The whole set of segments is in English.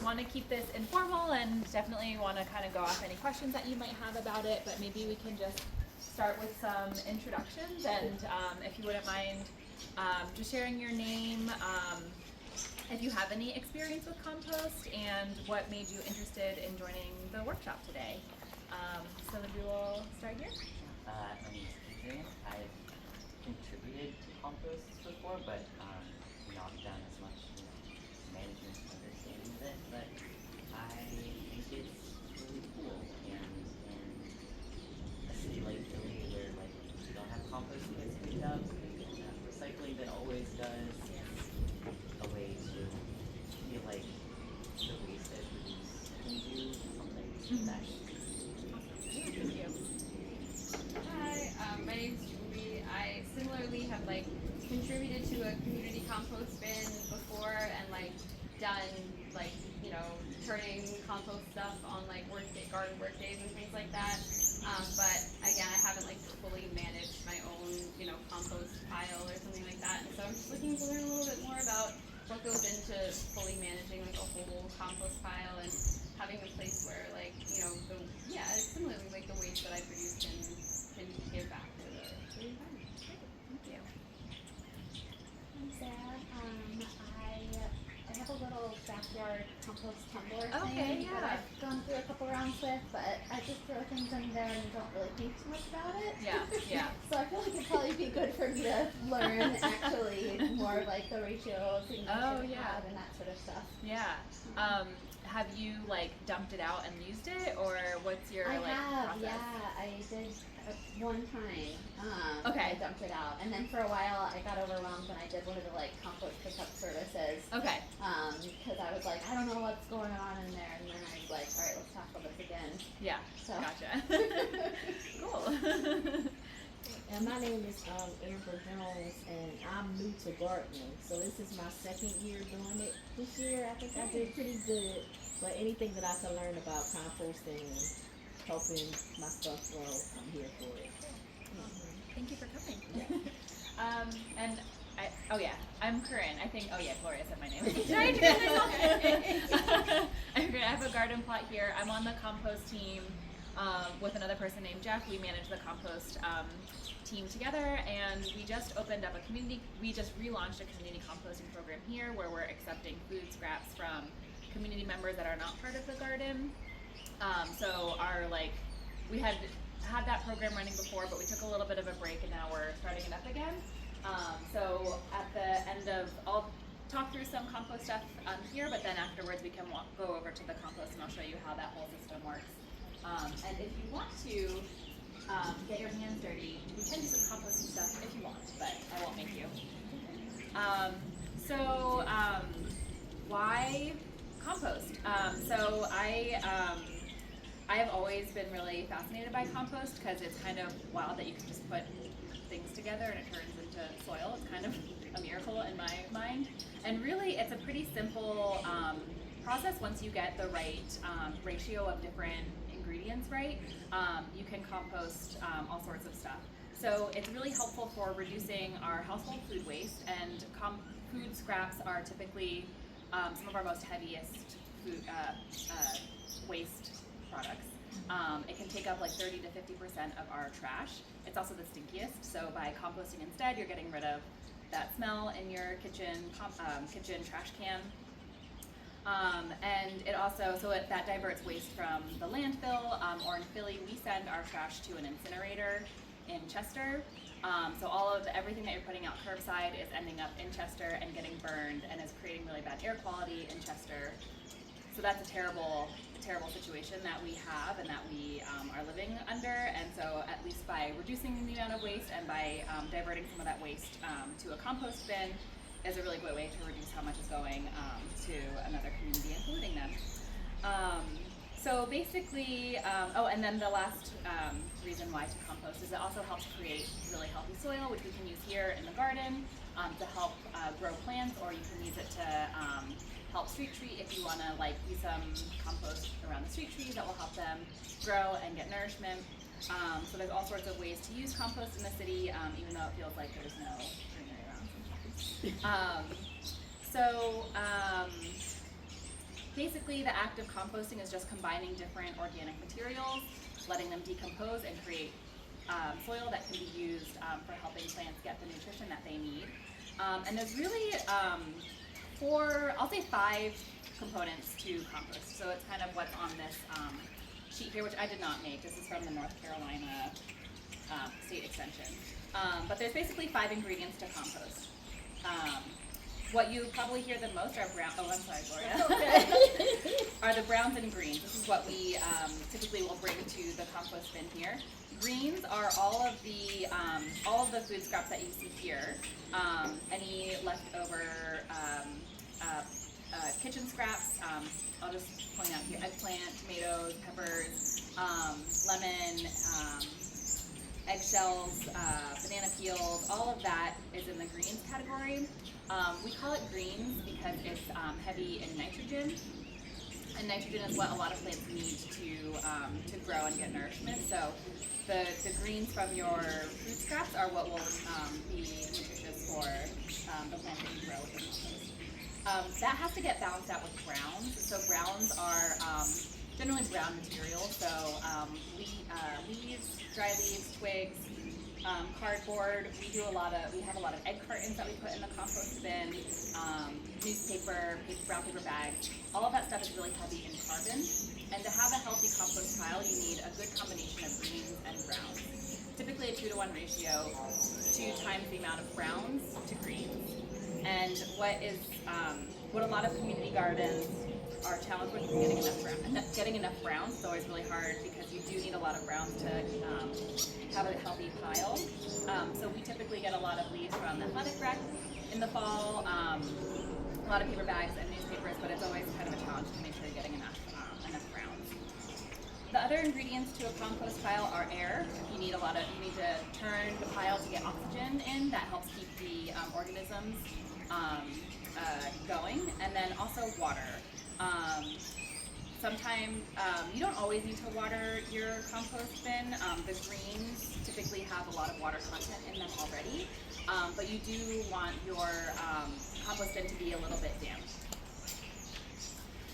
Want to keep this informal and definitely want to kind of go off any questions that you might have about it, but maybe we can just start with some introductions, and if you wouldn't mind just sharing your name, if you have any experience with compost, and what made you interested in joining the workshop today. So we will start here. My name is Adrian. I've contributed to composts before, but not done as much management understanding of it. But I think it's really cool, and in a city like Philly where we don't have compost to get picked up, we don't have recycling that always does, a way to feel like the waste I produce can do something nice. Thank you. Hi, my name's Julie. I similarly have contributed to a community compost bin before and done turning compost stuff on garden work days and things like that. But again, I haven't fully managed my own compost pile or something like that. And so I'm just looking to learn a little bit more about what goes into fully managing a whole compost pile and having a place where similarly the waste that I produce can give back to the environment. Thank you. I'm Sarah. I have a little backyard compost tumbler Okay, thing that I've gone through a couple rounds with, but I just throw things in there and don't really think too much about it. Yeah. So I feel like it'd probably be good for me to learn actually more of the ratios and and that sort of stuff. Yeah. Have you dumped it out and used it, or what's your process? I did one time. Okay. I dumped it out, and then for a while I got overwhelmed when I did one of the compost pickup services. Okay. Because I was I don't know what's going on in there, and then I was all right, let's tackle this again. Yeah. So. Gotcha. Cool. And my name is Amber Jones, and I'm new to gardening. So this is my second year doing it. This year I think I did pretty good. But anything that I can learn about composting and helping my stuff grow, I'm here for it. Thank you for coming. And I'm Korin. Gloria said my name. Did I introduce myself? I'm Korin. I have a garden plot here. I'm on the compost team with another person named Jeff. We manage the compost team together, and we just opened up we just relaunched a community composting program here where we're accepting food scraps from community members that are not part of the garden. So we had that program running before, but we took a little bit of a break, and now we're starting it up again. So at the end of, I'll talk through some compost stuff here, but then afterwards we can go over to the compost, and I'll show you how that whole system works. And if you want to get your hands dirty, we can do some composting stuff if you want, but I won't make you. Why compost? So I have always been really fascinated by compost because it's kind of wild that you can just put things together and it turns into soil. It's kind of a miracle in my mind. And really, it's a pretty simple process once you get the right ratio of different ingredients right. You can compost all sorts of stuff. So it's really helpful for reducing our household food waste, and food scraps are typically some of our most heaviest food waste products. It can take up 30 to 50% of our trash. It's also the stinkiest, so by composting instead, you're getting rid of that smell in your kitchen trash can. And it also, that diverts waste from the landfill, or in Philly, we send our trash to an incinerator in Chester. So everything that you're putting out curbside is ending up in Chester and getting burned, and is creating really bad air quality in Chester. So that's a terrible situation that we have and that we are living under. And so at least by reducing the amount of waste and by diverting some of that waste to a compost bin is a really good way to reduce how much is going to another community and polluting them. So basically, and then the last reason why to compost is it also helps create really healthy soil, which we can use here in the garden to help grow plants, or you can use it to help street treat if you want to use some compost around the street trees that will help them grow and get nourishment. So there's all sorts of ways to use compost in the city, even though it feels like there's no greenery around sometimes. Basically, the act of composting is just combining different organic materials, letting them decompose and create soil that can be used for helping plants get the nutrition that they need. And there's really I'll say 5 components to compost. So it's kind of what's on this sheet here, which I did not make. This is from the North Carolina State Extension. But there's basically 5 ingredients to compost. What you probably hear the most are I'm sorry, Gloria. Are the browns and greens. This is what we typically will bring to the compost bin here. Greens are all of the food scraps that you see here. Any leftover kitchen scraps. I'll just point out here: eggplant, tomatoes, peppers, lemon, eggshells, banana peels. All of that is in the greens category. We call it greens because it's heavy in nitrogen, and nitrogen is what a lot of plants need to grow and get nourishment. So the greens from your food scraps are what will be nutritious for the plant that you grow within the compost. That has to get balanced out with browns. So browns are generally brown material. So leaves, dry leaves, twigs, cardboard. We have a lot of egg cartons that we put in the compost bin, newspaper, brown paper bags. All of that stuff is really heavy in carbon. And to have a healthy compost pile, you need a good combination of greens and browns. Typically a 2-to-1 ratio, 2 times the amount of browns to greens. And what a lot of community gardens are challenged with is getting enough browns. It's always really hard because you do need a lot of browns to have a healthy pile. So we typically get a lot of leaves from the athletic rec in the fall, a lot of paper bags and newspapers, but it's always kind of a challenge to make sure you're getting enough browns. The other ingredients to a compost pile are air. You need to turn the pile to get oxygen in. That helps keep the organisms going, and then also water. Sometimes you don't always need to water your compost bin. The greens typically have a lot of water content in them already, but you do want your compost bin to be a little bit damp.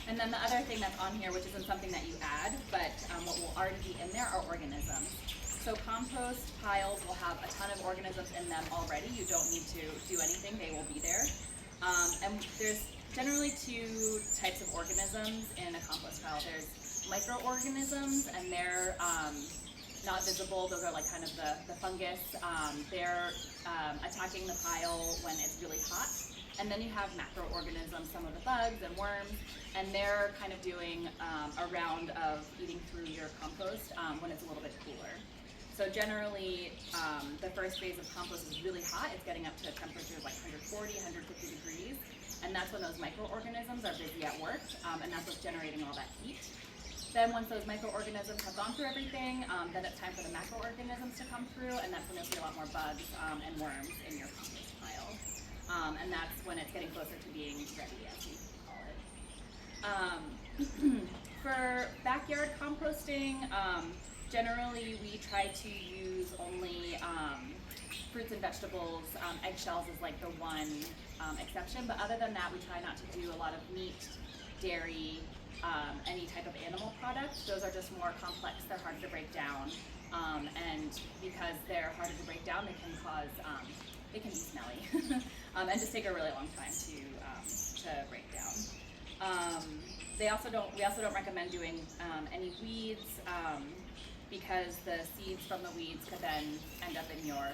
And then the other thing that's on here, which isn't something that you add, but what will already be in there are organisms. So compost piles will have a ton of organisms in them already. You don't need to do anything, they will be there. And there's generally 2 types of organisms in a compost pile. There's microorganisms, and they're not visible. Those are like kind of the fungus. They're attacking the pile when it's really hot. And then you have macroorganisms, some of the bugs and worms, and they're kind of doing a round of eating through your compost when it's a little bit cooler. So generally, the first phase of compost is really hot. It's getting up to temperatures like 140, 150 degrees. And that's when those microorganisms are busy at work, and that's what's generating all that heat. Then once those microorganisms have gone through everything, then it's time for the macroorganisms to come through, and that's when you'll see a lot more bugs and worms in your compost pile. And that's when it's getting closer to being ready, as we call it. For backyard composting, generally we try to use only fruits and vegetables. Eggshells is like the one exception, but other than that, we try not to do a lot of meat, dairy, any type of animal products. Those are just more complex, they're harder to break down, and because they're harder to break down, they can cause, they can be smelly, and just take a really long time to break down. We also don't recommend doing any weeds, because the seeds from the weeds could then end up in your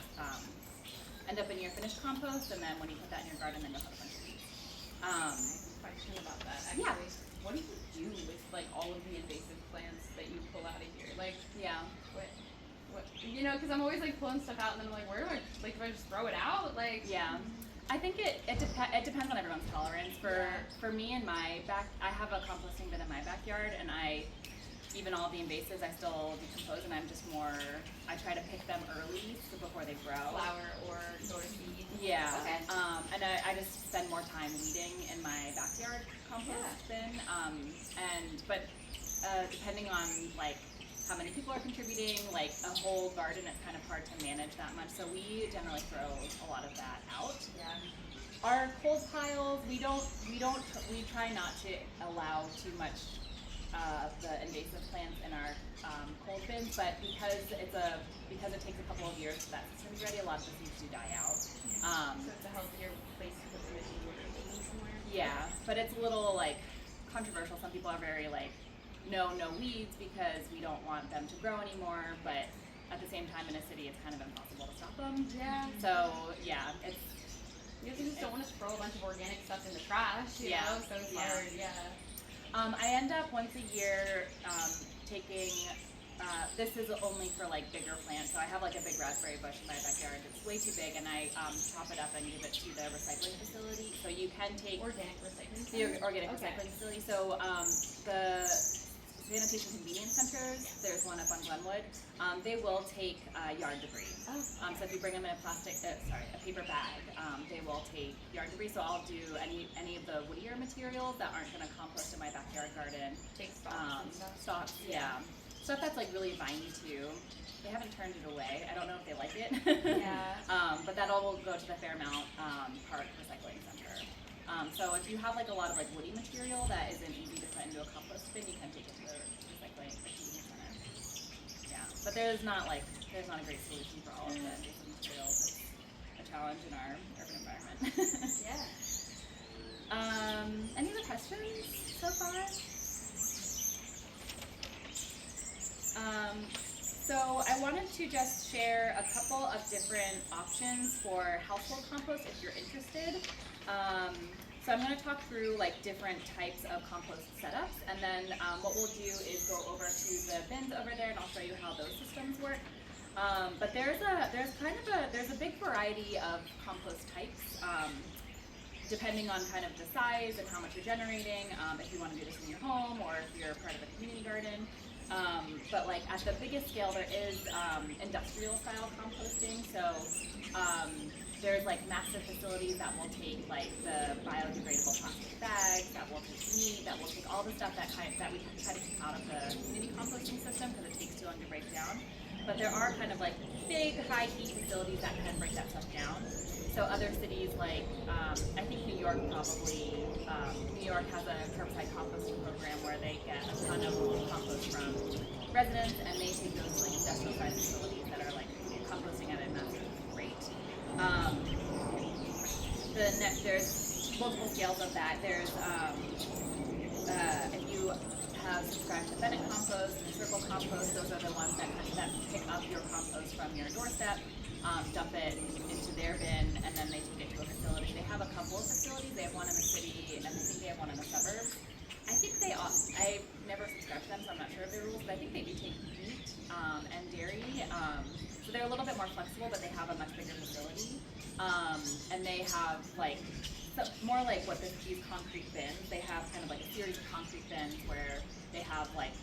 finished compost, and then when you put that in your garden, then you'll have a bunch of weeds. Question about that, actually. Yeah. What do you do with like all of the invasive plants that you pull out of here? Like, Yeah. what, you know, because I'm always like pulling stuff out, and then I'm like, where do I just throw it out? Like, Yeah. I think it depends on everyone's tolerance. For me in my I have a composting bin in my backyard, and even all the invasives I still decompose, and I try to pick them early before they grow. flower or seed. Yeah. Okay. And I just spend more time weeding in my backyard compost bin. But depending on like how many people are contributing, like a whole garden, it's kind of hard to manage that much. So we generally throw a lot of that out. Yeah. our cold piles, we try not to allow too much the invasive plants in our cold bins, but because it takes a couple of years for that system to be ready, a lot of the seeds do die out. So it's a healthier place to put them if you were taking somewhere. Yeah, but it's a little like controversial. Some people are very like, no weeds because we don't want them to grow anymore, but at the same time in a city it's kind of impossible to stop them. Yeah. So yeah, it's You just don't want to throw a bunch of organic stuff in the trash, you Yeah. know? So it's Yeah. hard, yeah. I end up once a year taking. This is only for like bigger plants. So I have like a big raspberry bush in my backyard. It's way too big, and I chop it up and give it to the recycling facility. So you can take Organic recycling. the organic Okay. recycling facility. So the sanitation convenience centers, there's one up on Glenwood. They will take yard debris. Oh. So if you bring them in a paper bag, they will take yard debris. So I'll do any of the woodier materials that aren't going to compost in my backyard garden. Take stalks and stuff. Stalks, yeah. Stuff that's like really viney too. They haven't turned it away. I don't know if they like it. Yeah. But that all will go to the Fairmount Park Recycling Center. So if you have like a lot of like woody material that isn't easy to put into a compost bin, you can take it to the recycling center. Yeah. But there's not a great solution for all of the invasive materials. It's a challenge in our urban environment. Yeah. Any other questions so far? So I wanted to just share a couple of different options for household compost if you're interested. So I'm going to talk through like different types of compost setups, and then what we'll do is go over to the bins over there, and I'll show you how those systems work. But there's a big variety of compost types. Depending on kind of the size and how much you're generating, if you want to do this in your home or if you're part of a community garden. But like at the biggest scale, there is industrial style composting. So there's like massive facilities that will take like the biodegradable plastic bags, that will take meat, that will take all the stuff that we try to keep out of the community composting system because it takes too long to break down. But there are kind of like big high heat facilities that can break that stuff down. So other cities like, I think New York probably, New York has a curbside composting program where they get a ton of compost from residents, and they take those to like industrial sized facilities that are like composting at a massive rate. There's multiple scales of that. There's, if you have subscribed to Bennett Compost and Circle Compost, those are the ones that pick up your compost from your doorstep, dump it into their bin, and then they take it to a facility. They have a couple of facilities. They have one in the city, and I think they have one in the suburbs. I think I've never subscribed to them, so I'm not sure of their rules, but I think they do take meat and dairy. So they're a little bit more flexible, but they have a much bigger facility. And they have more like these concrete bins. They have kind of like a series of concrete bins where they have like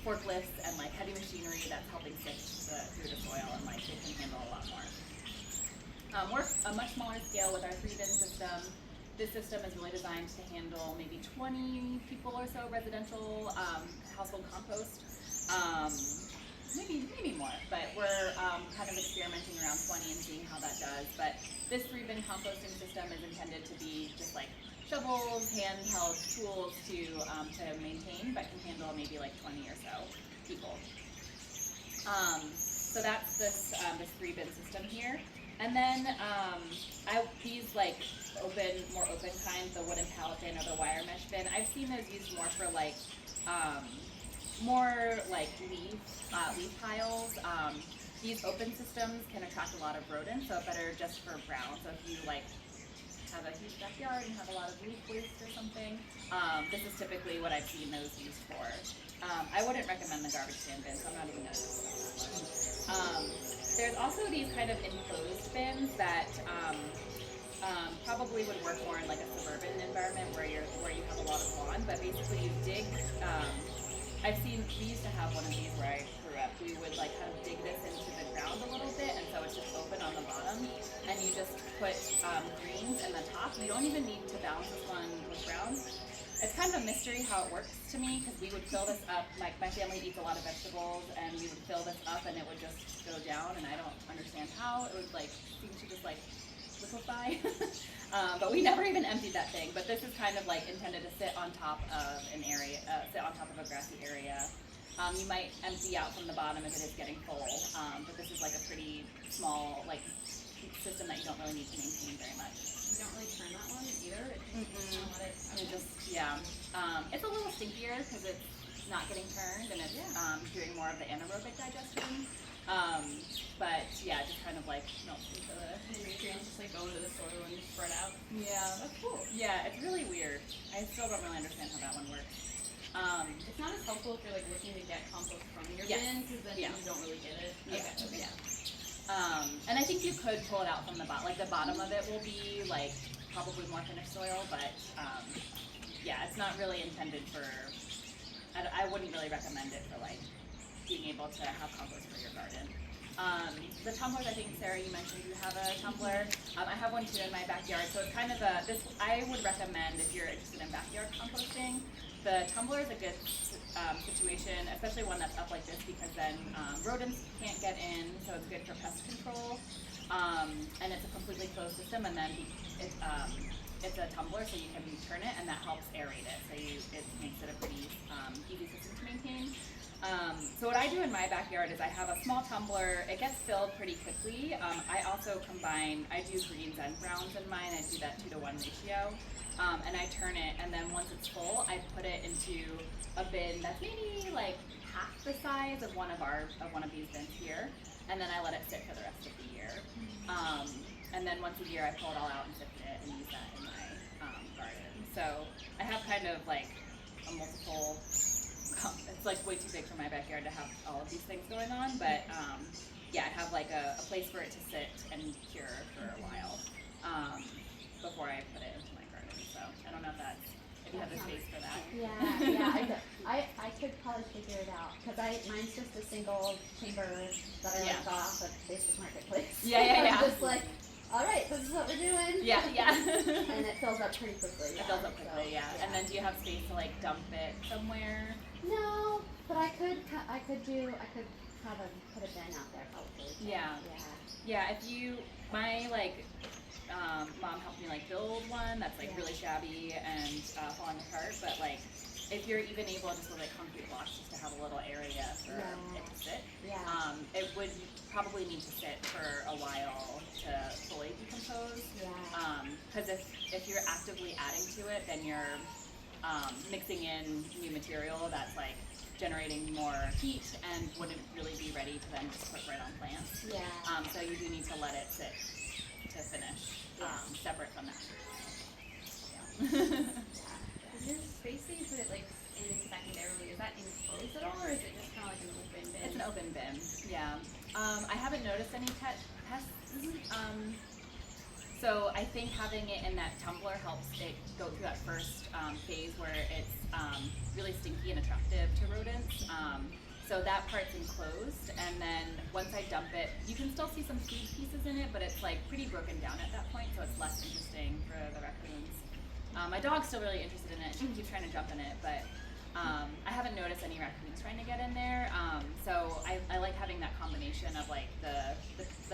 forklifts and like heavy machinery that's helping sift through the soil, and like they can handle a lot more. We're a much smaller scale with our 3-bin system. This system is really designed to handle maybe 20 people or so residential household compost. Maybe more, but we're kind of experimenting around 20 and seeing how that does. But this 3-bin composting system is intended to be just like shovels, handheld tools to maintain, but can handle maybe like 20 or so people. So that's this 3-bin system here. And then these like more open kinds, the wooden pallet bin or the wire mesh bin, I've seen those used more for like more like leaf piles. These open systems can attract a lot of rodents, so better just for brown. So if you like have a huge backyard and have a lot of leaf waste or something, this is typically what I've seen those used for. I wouldn't recommend the garbage can bin, so I'm not even going to talk about that one. There's also these kind of enclosed bins that probably would work more in like a suburban environment where you have a lot of lawn, but basically you dig. We used to have one of these where I grew up. We would like kind of dig this into the ground a little bit, and so it's just open on the bottom, and you just put greens in the top. You don't even need to balance this one with browns. It's kind of a mystery how it works to me, because we would fill this up, like my family eats a lot of vegetables, and we would fill this up and it would just go down, and I don't understand how. It would like seem to just like liquefy. But we never even emptied that thing. But this is kind of like intended to sit on top of an area, sit on top of a grassy area. You might empty out from the bottom if it is getting full, but this is like a pretty small like system that you don't really need to maintain very much. You don't really turn that one either. It just kinda let it. It just, yeah. It's a little stinkier because it's not getting turned and it's doing more of the anaerobic digestion. But yeah, just kind of like melts into the nutrients just like go into the soil and spread out. Yeah. That's cool. Yeah, it's really weird. I still don't really understand how that one works. It's not as helpful if you're like looking to get compost from your Yes. bin, because then Yeah. you don't really get it. Yeah. And I think you could pull it out from the bottom. Like the bottom of it will be like probably more finished soil, but yeah, it's not really intended for. I wouldn't really recommend it for like being able to have compost for your garden. The tumblers, I think Sarah, you mentioned you have a tumbler. I have one too in my backyard, so it's kind of a this. I would recommend if you're interested in backyard composting. The tumbler is a good situation, especially one that's up like this, because then rodents can't get in, so it's good for pest control. And it's a completely closed system, and then it's a tumbler, so you can turn it, and that helps aerate it. So it makes it a pretty easy system to maintain. So what I do in my backyard is I have a small tumbler. It gets filled pretty quickly. I also I do greens and browns in mine. I do that 2-to-1 ratio. And I turn it, and then once it's full, I put it into a bin that's maybe like half the size of one of these bins here, and then I let it sit for the rest of the year. And then once a year, I pull it all out and sift it and use that in my garden. So I have kind of like a multiple. It's like way too big for my backyard to have all of these things going on, but yeah, I have like a place for it to sit and cure for a while before I put it into my garden. So I don't know if you have the space for that. Yeah, I could probably figure it out because mine's just a single chamber that I got off of Basic Marketplace. Yeah. I'm just like, all right, this is what we're doing. Yeah. And it fills up pretty quickly. It fills up quickly, yeah. And then do you have space to like dump it somewhere? No, but I could have put a bin out there probably. Yeah. If my mom helped me like build one that's like really shabby and falling apart, but like if you're even able just with like concrete blocks just to have a little area for it to sit, it would probably need to sit for a while to fully decompose. Because if you're actively adding to it, then you're mixing in new material that's like generating more heat and wouldn't really be ready to then just put right on plants. So you do need to let it sit to finish, separate from that. Is your space that you put it like in secondarily, is that enclosed at all, or is it just kind of like an open bin? It's an open bin, yeah. I haven't noticed any pests. So I think having it in that tumbler helps it go through that first phase where it's really stinky and attractive to rodents. So that part's enclosed, and then once I dump it, you can still see some food pieces in it, but it's like pretty broken down at that point, so it's less interesting for the raccoons. My dog's still really interested in it. She keeps trying to jump in it, but I haven't noticed any raccoons trying to get in there. So I like having that combination of like the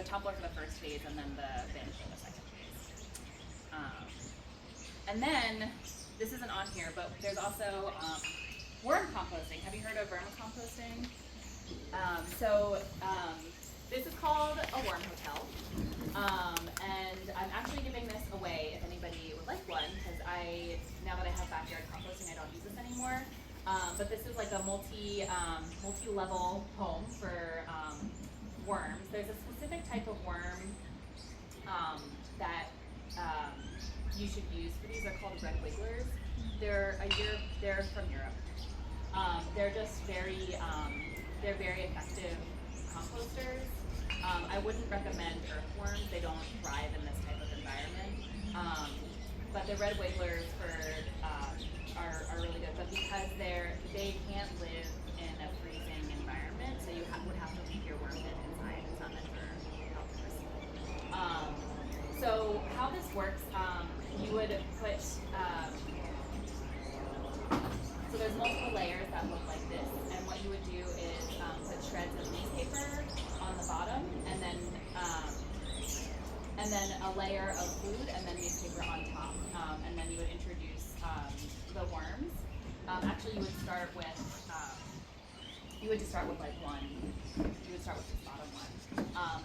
tumbler for the first phase and then the bin for the second phase. And then, this isn't on here, but there's also worm composting. Have you heard of vermicomposting? This is called a worm hotel. And I'm actually giving this away if anybody would like one, because now that I have backyard composting, I don't use this anymore. But this is like a multi-level home for worms. There's a specific type of worm that you should use for these. They're called red wigglers. They're from Europe. They're just very effective composters. I wouldn't recommend earthworms. They don't thrive in this type of environment. But the red wigglers are really good. But because they can't live in a freezing environment, so you would have to leave your worm bin inside. It's not meant for outdoors. So how this works, you would put so there's multiple layers that look like this, and what you would do is put shreds of newspaper on the bottom, and then and then a layer of food, and then newspaper on top. And then you would introduce the worms. Actually, you would start with like one. You would start with the bottom one,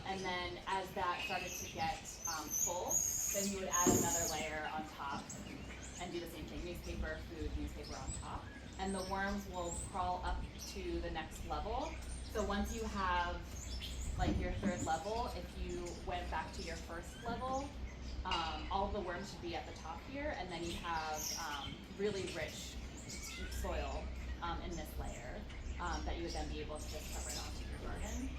and then as that started to get full, then you would add another layer on top, and do the same thing: newspaper, food, newspaper on top, and the worms will crawl up to the next level. So once you have like your third level, if you went back to your first level, all of the worms should be at the top here, and then you have really rich soil in this layer that you would then be able to just cover it onto your garden.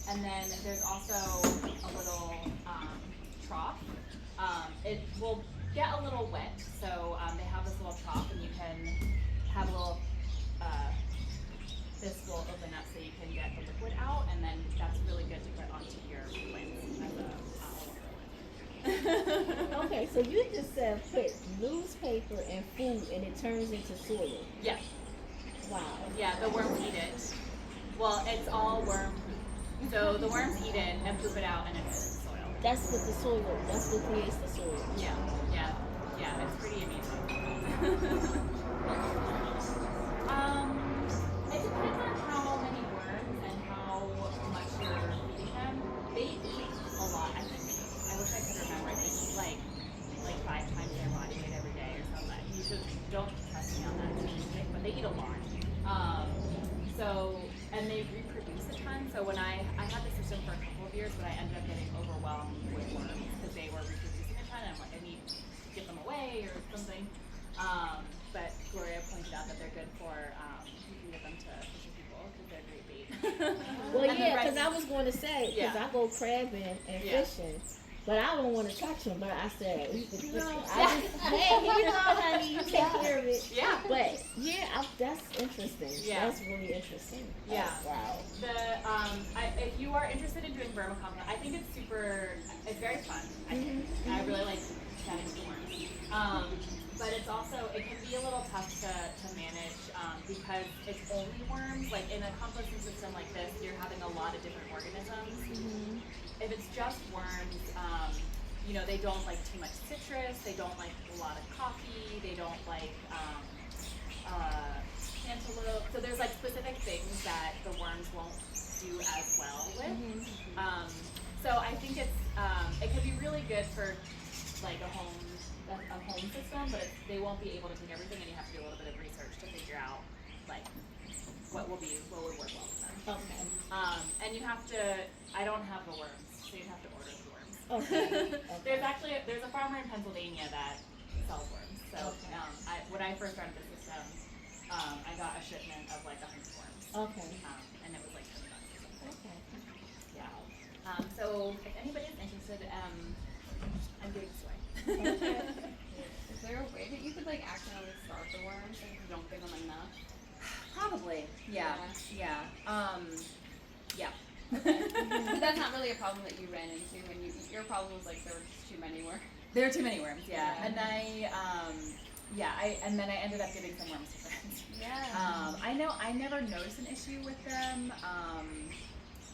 And then there's also a little trough. It will get a little wet, so they have this little trough, and you can have a little, this will open up so you can get the liquid out, and then that's really good to put onto your plants as a Okay, so you just said put newspaper and food and it turns into soil. Yeah. Wow. Yeah, the worms eat it. Well, it's all worm. So the worms eat it and poop it out, and it's soil. That's what the soil, that's what creates the soil. Yeah, yeah, yeah. It's pretty amazing. It depends on how many worms and how much you're feeding them. They eat a lot, I think. I wish I could remember. They eat like 5 times their body weight every day or something. You should don't trust me on that statistic, but they eat a lot. And they reproduce a ton. So when I had the system for a couple of years, but I ended up getting overwhelmed with worms because they were reproducing a ton, and I'm like, I need to get them away or something. But Gloria pointed out that they're good for, you can give them to fishing people because they're great bait. Well, And yeah, because I was going to say, because Yeah. I go crabbing and Yeah. fishing, but I don't want to touch them. But I said, hey, here you Yeah. go, honey, you take care of it. Yeah. But yeah, that's interesting. Yeah. That's really interesting. Yeah. Oh, wow. If you are interested in doing vermicompost, I think it's very fun. I think. I really like chatting with worms. But it's also, it can be a little tough to manage because it's only worms. Like in a composting system like this, you're having a lot of different organisms. If it's just worms, they don't like too much citrus, they don't like a lot of coffee, they don't like cantaloupe. So there's like specific things that the worms won't do as well with. So I think it can be really good for like a home system, but they won't be able to take everything, and you have to do a little bit of research to figure out like what would work well with them. Okay. And you have to. I don't have the worms, so you have to order the worms. Okay. There's a farmer in Pennsylvania that sells worms. So when I first started the system, I got a shipment of like 100 worms. Okay. And it was like $20 or something. Okay. Yeah. So if anybody's interested, I'm giving this away. Okay. Is there a way that you could like accidentally starve the worms if you don't give them enough? Probably. Yeah. Yeah. Yeah. But that's not really a problem that you ran into when your problem was like there were just too many worms. There are too many worms. Yeah. Yeah. And then I ended up giving some worms to friends. Yeah. I never noticed an issue with them,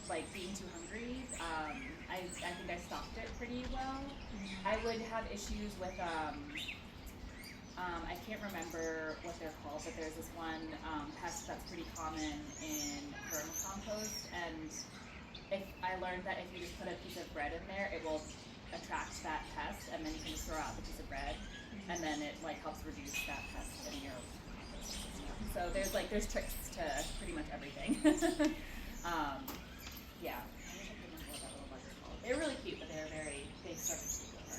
like being too hungry. I think I stopped it pretty well. I would have issues with, I can't remember what they're called, but there's this one pest that's pretty common in vermicompost, and I learned that if you just put a piece of bread in there, it will attract that pest, and then you can just throw out the piece of bread, and then it like helps reduce that pest in your compost system. So there's tricks to pretty much everything. Yeah. I wish I could remember what that little bug is called. They're really cute, but they start to take over.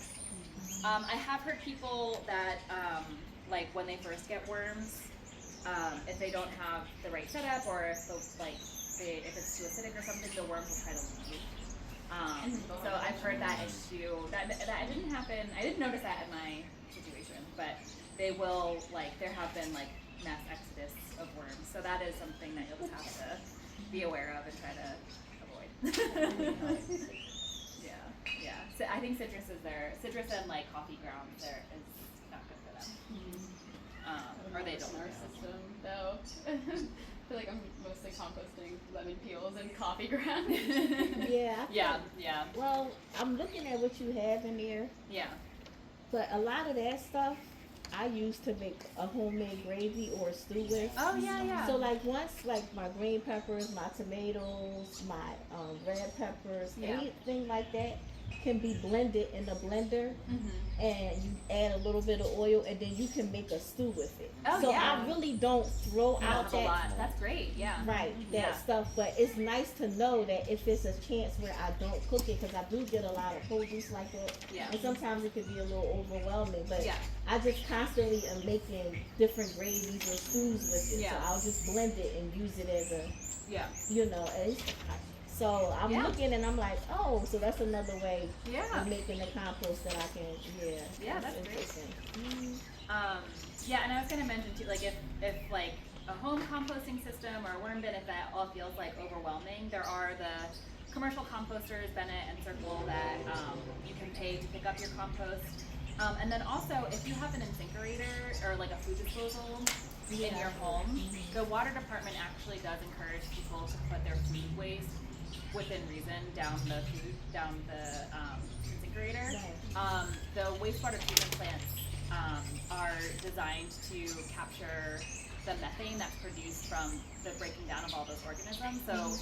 I have heard people that like when they first get worms, if they don't have the right setup, or if if it's too acidic or something, the worms will try to leave. So I've heard that issue. That didn't happen. I didn't notice that in my situation, but they will there have been like mass exodus of worms. So that is something that you'll just have to be aware of and try to avoid. Yeah. So I think citrus and like coffee grounds is not good for them. Or they don't our know. system though. feel like I'm mostly composting lemon peels and coffee grounds. Yeah. Yeah. Well, I'm looking at what you have in there, Yeah. but a lot of that stuff I use to make a homemade gravy or a stew with. Oh yeah. So like once like my green peppers, my tomatoes, my red peppers, Yeah. anything like that can be blended in the blender, Mhm. and you add a little bit of oil, and then you can make a stew with it. Oh, So yeah. I really don't throw You out have a lot. that That's great. Yeah. right that Yeah. stuff, but it's nice to know that if it's a chance where I don't cook it, because I do get a lot of produce like that, Yeah. and sometimes it can be a little overwhelming. But Yeah. I just constantly am making different gravies or stews with it, Yeah. so I'll just blend it and use it as a, Yeah. you know, as, so I'm Yeah. looking and I'm like, oh, so that's another way Yeah. of making the compost that I can, Yeah, that's great. interesting. Mm, Yeah, and I was gonna mention too, like if like a home composting system or a worm bin, if that all feels like overwhelming, there are the commercial composters, Bennett and Circle, that you can pay to pick up your compost. And then also, if you have an incinerator or like a food disposal in your home, the water department actually does encourage people to put their food waste within reason down the incinerator. Right. The wastewater treatment plants are designed to capture the methane that's produced from the breaking down of all those organisms. So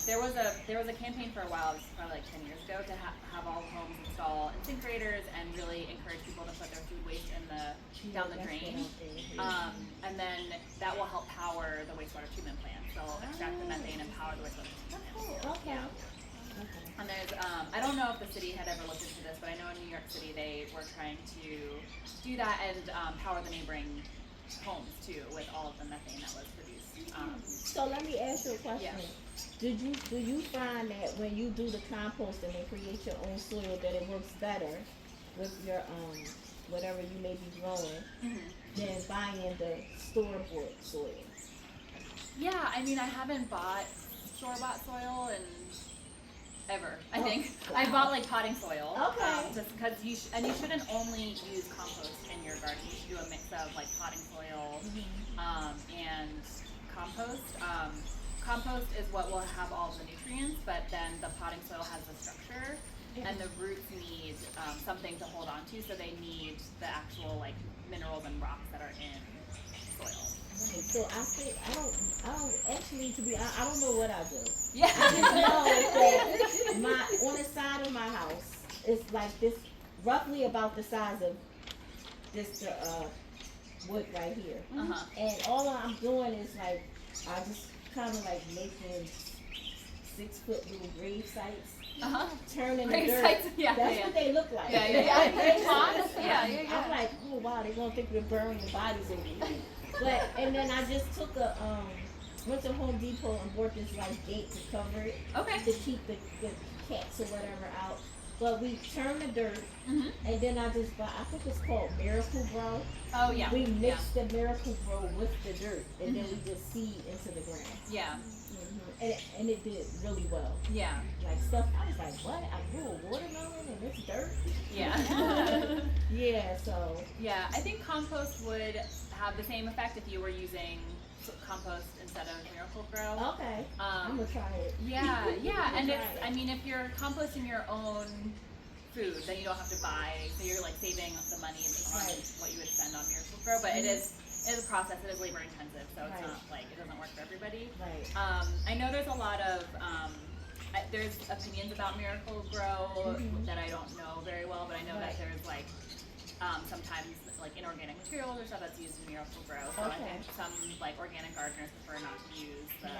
there was a campaign for a while, this was probably like 10 years ago, to have all homes install incinerators and really encourage people to put their food waste in down the drain. And then that will help power the wastewater treatment plant. So extract the methane and power the wastewater treatment plant. Okay. Yeah. And there's, I don't know if the city had ever looked into this, but I know in New York City they were trying to do that and power the neighboring homes too with all of the methane that was produced. So let me ask you a question. Yeah. Do you find that when you do the composting and create your own soil that it works better with your whatever you may be growing than buying the store-bought soil? Yeah, I mean, I haven't bought store-bought soil in ever, I think. Wow. I bought like potting soil. Okay. Just because you shouldn't only use compost in your garden. You should do a mix of like potting soil and compost. Compost is what will have all the nutrients, but then the potting soil has the structure, and the roots need something to hold on to, so they need the actual like minerals and rocks that are in soil. Right. So I think I don't actually, to be honest, I don't know what I do. Yeah. I just know that on the side of my house, it's like this, roughly about the size of this wood right here. And all I'm doing is like, I just kind of like making 6-foot little grave sites, turning the Grave dirt. sites, yeah, That's yeah. what they look like. Yeah. Grave Ponds? sites. Yeah. I'm like, oh wow, they're gonna think we're burying bodies over here. But and then I just took went to Home Depot and bought this like gate to cover it, Okay. to keep the cats or whatever out. But we turn the dirt, and then I just bought, I think it's called Miracle Grow. Oh yeah. We mix the Miracle Grow with the dirt, and then we just seed into the ground. Yeah. And it did really well. Yeah. Like stuff, I was like, what? I grew a watermelon and it's dirt? Yeah. Yeah, so. Yeah, I think compost would have the same effect if you were using compost instead of Miracle Grow. Okay. I'm gonna try it. Yeah, and it's, Right. I mean, if you're composting your own food, then you don't have to buy, so you're like saving the money on what you would spend on Miracle Grow, but it is a process, it is labor intensive, so it's not like, it doesn't work for everybody. Right. I know there's a lot of, there's opinions about Miracle Grow that I don't know very well, but I know that there's like, sometimes like inorganic materials or stuff that's used in Miracle Grow. So I think some like organic gardeners prefer not to use the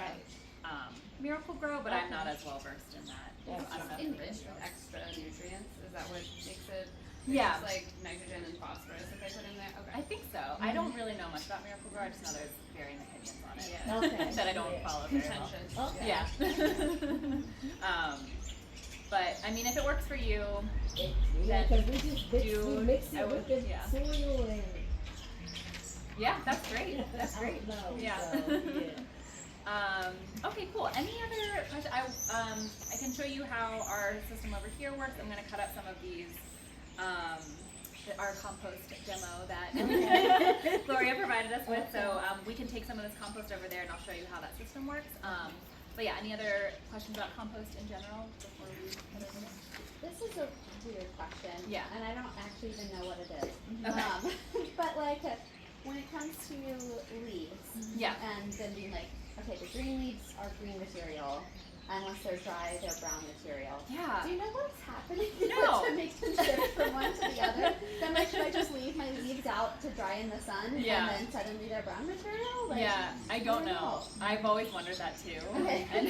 Miracle Grow, but I'm not as well versed in that. So I don't know. Enriched with extra nutrients. Is that what makes it? Yeah. It's like nitrogen and phosphorus that they put in there. Okay. I think so. I don't really know much about Miracle Grow. I just know there's varying opinions on it. Yeah. Okay. That I don't follow very well. Contentious. Okay. Yeah. But I mean, if it works for you, Yeah, because we just we mix I it would- with the yeah. soil and. yeah, that's great. That's I great. don't know, Yeah. so, yeah. Okay, cool. Any other questions? I can show you how our system over here works. I'm going to cut up some of these, our compost demo that Gloria provided us with. So we can take some of this compost over there, and I'll show you how that system works. But yeah, any other questions about compost in general before we head over there? This is a weird question. Yeah. And I don't actually even know what it is. Okay. But like, when it comes to leaves, Yeah. and then being like, okay, the green leaves are green material, and once they're dry, they're brown material. Yeah. Do you know what's happening No. to make them shift from one to the other? Then like, should I just leave my leaves out to dry in the sun, Yeah. and then suddenly they're brown material? Like, Yeah, I don't know. I've always wondered that too. Okay. And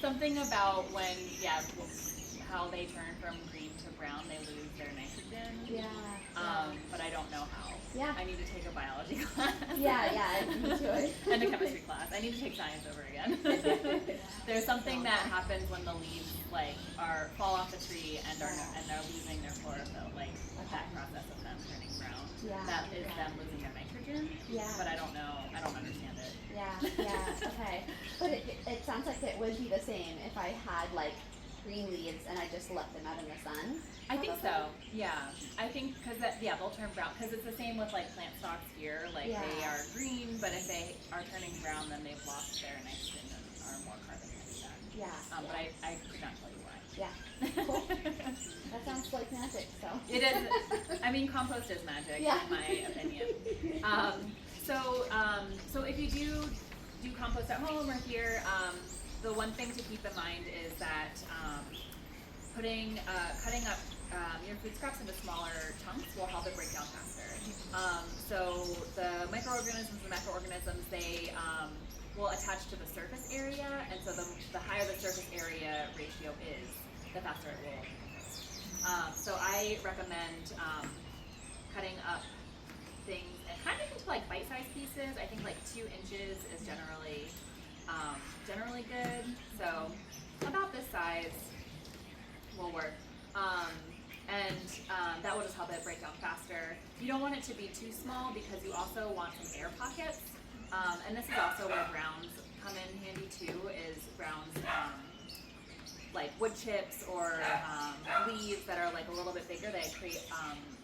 something about when, how they turn from green to brown, they lose their nitrogen. Yeah. But I don't know how. Yeah. I need to take a biology class. Yeah, me too. And a chemistry class. I need to take science over again. There's something that happens when the leaves fall off the tree and they're losing their chlorophyll, like that process of them turning brown. Yeah. That is them losing their nitrogen. Yeah. But I don't know. I don't understand it. Yeah, okay. But it sounds like it would be the same if I had like green leaves and I just left them out in the sun. I think so. Yeah, I think because they'll turn brown because it's the same with like plant stalks here. Like they are green, but if they are turning brown, then they've lost their nitrogen and are more carbon heavy then. Yeah. But I could not tell you why. Yeah. Cool. That sounds like magic. So. It is. I mean, compost is magic, in my opinion. So if you do compost at home or here, the one thing to keep in mind is that cutting up your food scraps into smaller chunks will help it break down faster. So the microorganisms and macroorganisms, they will attach to the surface area, and so the higher the surface area ratio is, the faster it will compost. So I recommend cutting up things and kind of into like bite-sized pieces. I think like 2 inches is generally good. So about this size will work. That will just help it break down faster. You don't want it to be too small because you also want some air pockets. And this is also where browns come in handy too, is browns like wood chips or leaves that are like a little bit bigger. They create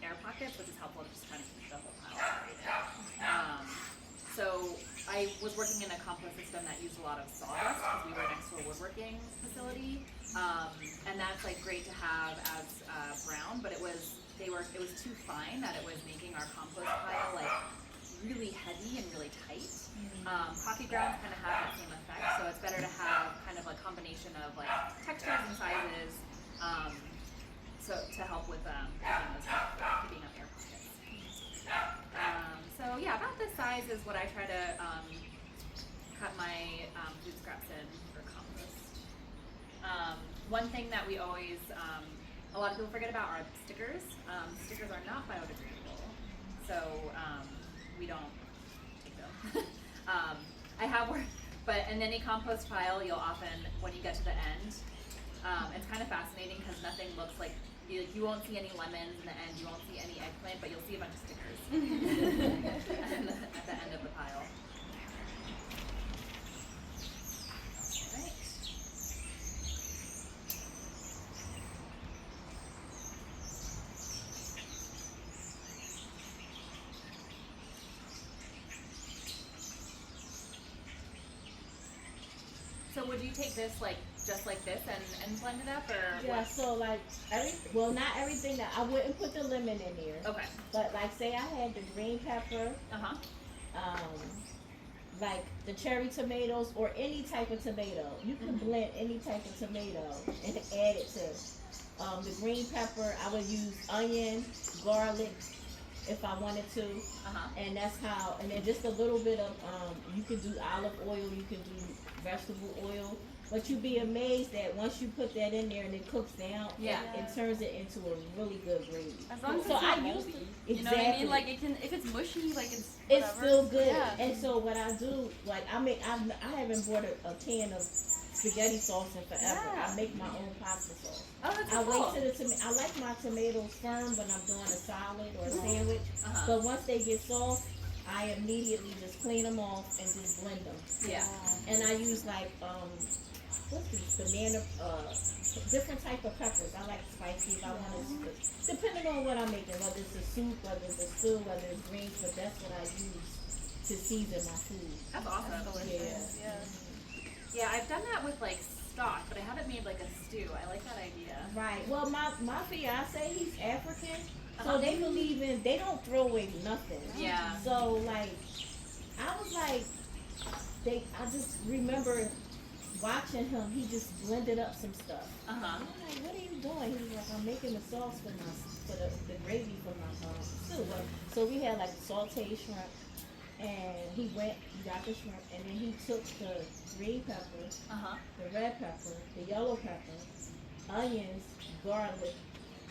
air pockets, which is helpful to just kind of keep the whole pile aerated. So I was working in a compost system that used a lot of sawdust because we were next to a woodworking facility. And that's like great to have as brown, but it was too fine that it was making our compost pile like really heavy and really tight. Coffee grounds kind of have that same effect, so it's better to have kind of a combination of like textures and sizes, so to help with keeping up air pockets. So yeah, about this size is what I try to cut my food scraps in for compost. One thing that we always, a lot of people forget about are stickers. Stickers are not biodegradable, so we don't take them. I have worked, but in any compost pile, you'll often, when you get to the end, it's kind of fascinating because nothing looks like, you won't see any lemons in the end, you won't see any eggplant, but you'll see a bunch of stickers at the end of the pile. Alright. So would you take this like just like this and blend it up, or Yeah, what? so like not everything that I wouldn't put the lemon in there. Okay. But like say I had the green pepper, like the cherry tomatoes or any type of tomato. You can blend any type of tomato and add it to the green pepper. I would use onion, garlic if I wanted to. And that's how, and then just a little bit of you can do olive oil, you can do vegetable oil. But you'd be amazed that once you put that in there and it cooks down, it turns it into a really good gravy. As long as So it's I not used moldy. to, You know what I mean? Like it can, if it's mushy, like it's whatever. still good. Yeah. And so what I do, like I haven't bought a can of spaghetti sauce in forever. Yeah. I make my own pasta sauce. Oh, that's I cool. wait till I like my tomatoes firm when I'm doing a salad or a sandwich. But once they get soft, I immediately just clean them off and just blend them. Yeah. And I use like what's these banana different type of peppers. I like spicy if I want it, depending on what I'm making, whether it's a soup, whether it's a stew, whether it's greens, but that's what I use to season my food. That's awesome. delicious. Yeah. Yeah, I've done that with like stock, but I haven't made like a stew. I like that idea. Right. Well, my fiance, he's African, so Uh-huh. they believe in, they don't throw away nothing. Yeah. So like, I was like, I just remember watching him. He just blended up some stuff. Uh huh. I'm like, what are you doing? He was like, I'm making the sauce for the gravy for my stew. So we had like sauteed shrimp, and he got the shrimp, and then he took the green pepper, Uh huh. the red pepper, the yellow pepper, onions, garlic,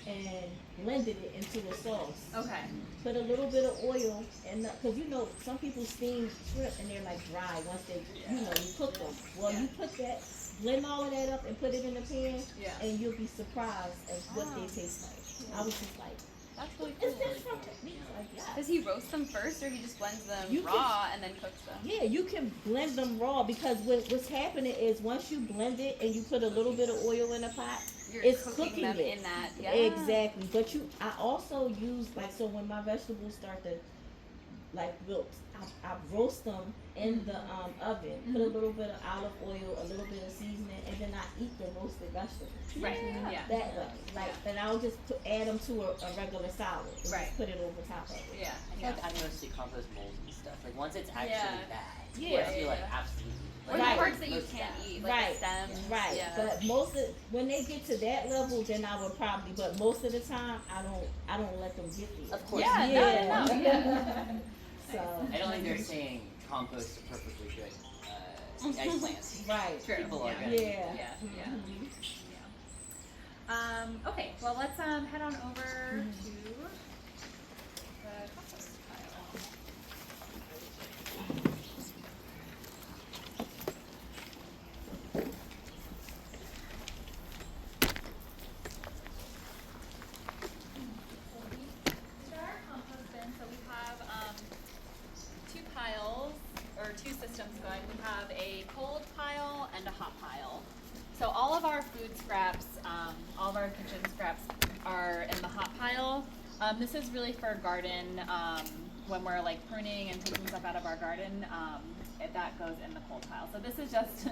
and blended it into a sauce. Okay. Put a little bit of oil, and because you know some people steam shrimp and they're like dry once they, you cook them. Well, Yeah. you put that, blend all of that up and put it in the pan, Yeah. and you'll be surprised at what they taste like. I was just like, That's really cool. is this from me? Like, yeah. Does he roast them first, or he just blends them You raw and then cooks them? Yeah, you can blend them raw because what's happening is once you blend it and you put a little bit of oil in a pot, You're it's cooking them it. in that. Yeah. Exactly. But I also use, like, so when my vegetables start to like wilt, I roast them in the oven. Put a little bit of olive oil, a little bit of seasoning, and then I eat the roasted vegetables. Right. Yeah. That way, like, and I'll just add them to a regular salad. And Right. Just put it over top of it. Yeah. I feel like adding those to compost molds and stuff. Like once it's actually Yeah. bad, Yeah. once you like absolutely. Or Right. the parts that you roast can't that. eat, like Right. the stems. Right, Yeah. but when they get to that level, then I would probably. But most of the time, I don't let them get there. Of course. Yeah, Yeah. no. Yeah. So I don't think they're saying compost are perfectly good eggplants. right. True. People are Yeah. gonna. Yeah. Yeah. Yeah. Mhm. Okay. Well, let's head on over to the compost pile. These are our compost bins. So we have two piles or two systems going. We have a cold pile and a hot pile. So all of our food scraps, all of our kitchen scraps are in the hot pile. This is really for garden, when we're like pruning and taking stuff out of our garden, that goes in the cold pile. So this is just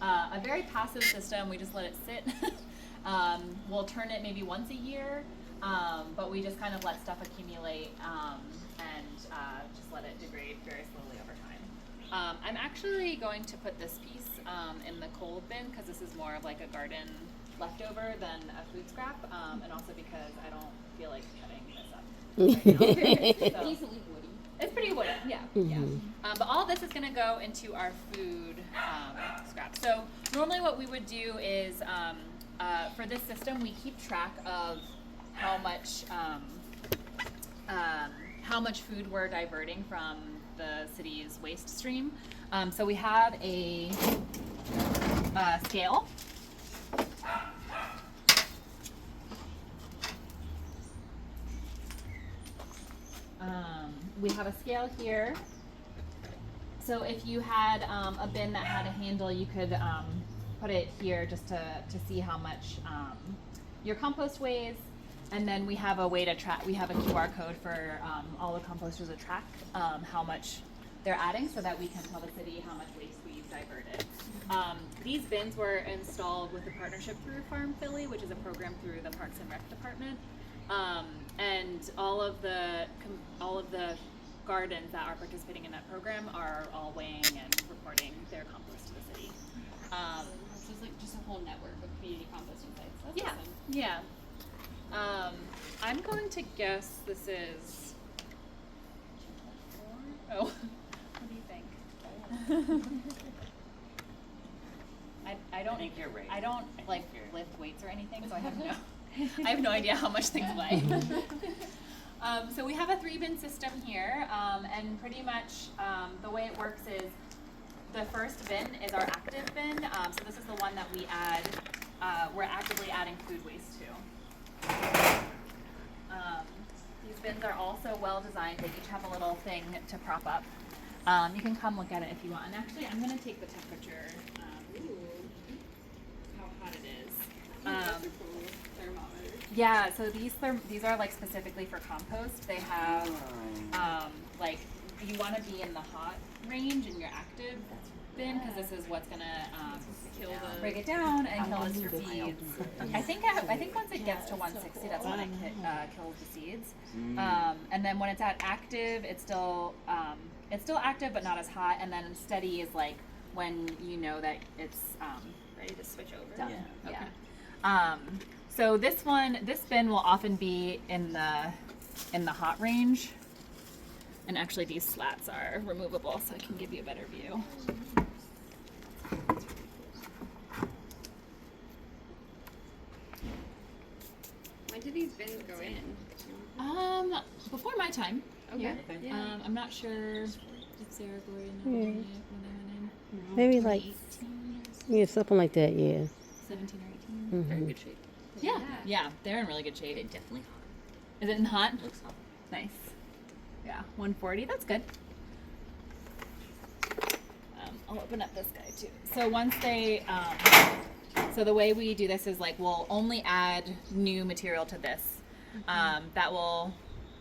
a very passive system. We just let it sit. We'll turn it maybe once a year, but we just kind of let stuff accumulate and just let it degrade very slowly over time. I'm actually going to put this piece in the cold bin because this is more of like a garden leftover than a food scrap, and also because I don't feel like cutting this up right now. So, Decently woody. it's pretty wooden, yeah. Yeah. But all this is going to go into our food scraps. So normally what we would do is for this system we keep track of how much food we're diverting from the city's waste stream. So we have a scale. We have a scale here. So if you had a bin that had a handle, you could put it here just to see how much your compost weighs. And then we have a way to track, we have a QR code for all the composters to track how much they're adding so that we can tell the city how much waste we've diverted. These bins were installed with a partnership through Farm Philly, which is a program through the Parks and Rec Department. And all of the gardens that are participating in that program are all weighing and reporting their compost to the city. So it's like just a whole network of community composting sites. That's Yeah, awesome. yeah. I'm going to guess this is. Oh, what do you think? I don't. I think you're right. I don't I like think you're- lift weights or anything, so I have no idea how much things weigh. So we have a 3-bin system here, and pretty much the way it works is the first bin is our active bin. So this is the one that we add. We're actively adding food waste to. These bins are also well designed. They each have a little thing to prop up. You can come look at it if you want. And actually, I'm going to take the temperature. what it is. Those are cool thermometers. Yeah, so these are like specifically for compost. They have like you want to be in the hot range in your active bin because this is what's gonna Kill the break it down and kill your seeds. I think once it gets to 160, that's when it kills the seeds. And then when it's at active, it's still active but not as hot. And then steady is like when you know that it's ready to switch over. done. Yeah. Yeah. So this bin will often be in the hot range. And actually these slats are removable so I can give you a better view. When do these bins go in? Before my time. Okay. Yeah. I'm not sure if Sarah Gloria knows when they went in. Maybe like 18 yeah, something like that. Yeah. 17 or 18. Very Mm-hmm. good shape. Yeah, they're in really good shape. It's definitely hot. Is it in hot? Looks hot. Nice. Yeah, 140. That's good. I'll open up this guy too. So once they, so the way we do this is like we'll only add new material to this that will